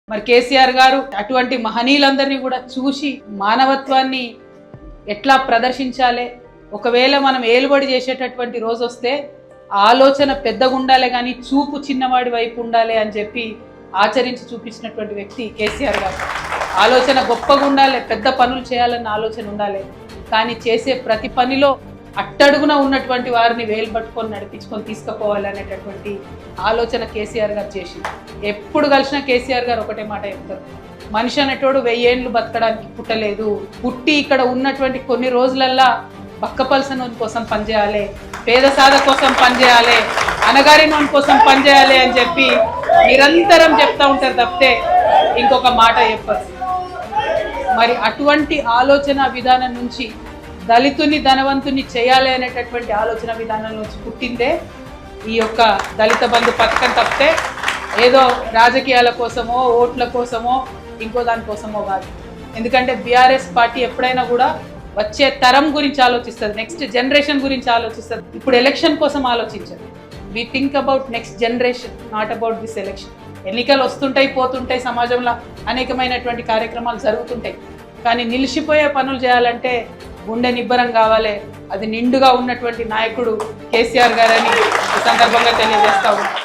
మరి కేసీఆర్ గారు అటువంటి మహనీయులందరినీ కూడా చూసి మానవత్వాన్ని ఎట్లా ప్రదర్శించాలి, ఒకవేళ మనం ఏలుబడి చేసేటటువంటి రోజు వస్తే ఆలోచన పెద్దగా ఉండాలి కానీ చూపు చిన్నవాడి వైపు ఉండాలి అని చెప్పి ఆచరించి చూపించినటువంటి వ్యక్తి కేసీఆర్ గారు. ఆలోచన గొప్పగా ఉండాలి, పెద్ద పనులు చేయాలన్న ఆలోచన ఉండాలి, కానీ చేసే ప్రతి పనిలో అట్టడుగున ఉన్నటువంటి వారిని వేలు పట్టుకొని నడిపించుకొని తీసుకుపోవాలి అనేటటువంటి ఆలోచన కేసీఆర్ గారు చేసి, ఎప్పుడు కలిసినా కేసీఆర్ గారు ఒకటే మాట చెప్తారు, మనిషి అనేటోడు 1000 ఏళ్ళు బతకడానికి పుట్టలేదు, పుట్టి ఇక్కడ ఉన్నటువంటి కొన్ని రోజులల్లా బక్కపలసనోని కోసం పనిచేయాలి, పేద సాధ కోసం పనిచేయాలి, అనగారినోని కోసం పనిచేయాలి అని చెప్పి నిరంతరం చెప్తా ఉంటారు తప్పితే ఇంకొక మాట చెప్పరు. మరి అటువంటి ఆలోచన విధానం నుంచి దళితుని ధనవంతుని చేయాలి అనేటటువంటి ఆలోచన విధానం నుంచి పుట్టిందే ఈ యొక్క దళిత బంధు పథకం తప్పితే ఏదో రాజకీయాల కోసమో ఓట్ల కోసమో ఇంకో దానికోసమో కాదు. ఎందుకంటే బీఆర్ఎస్ పార్టీ ఎప్పుడైనా కూడా వచ్చే తరం గురించి ఆలోచిస్తుంది, నెక్స్ట్ జనరేషన్ గురించి ఆలోచిస్తుంది. ఇప్పుడు ఎలక్షన్ కోసం ఆలోచించదు. We think about next generation, not about this election. ఎన్నికలు వస్తుంటాయి పోతుంటాయి, సమాజంలో అనేకమైనటువంటి కార్యక్రమాలు జరుగుతుంటాయి, కానీ నిలిచిపోయే పనులు చేయాలంటే గుండె నిబ్బరం కావాలి. అది నిండుగా ఉన్నటువంటి నాయకుడు కేసీఆర్ గారని ఈ సందర్భంగా తెలియజేస్తా ఉన్నాం.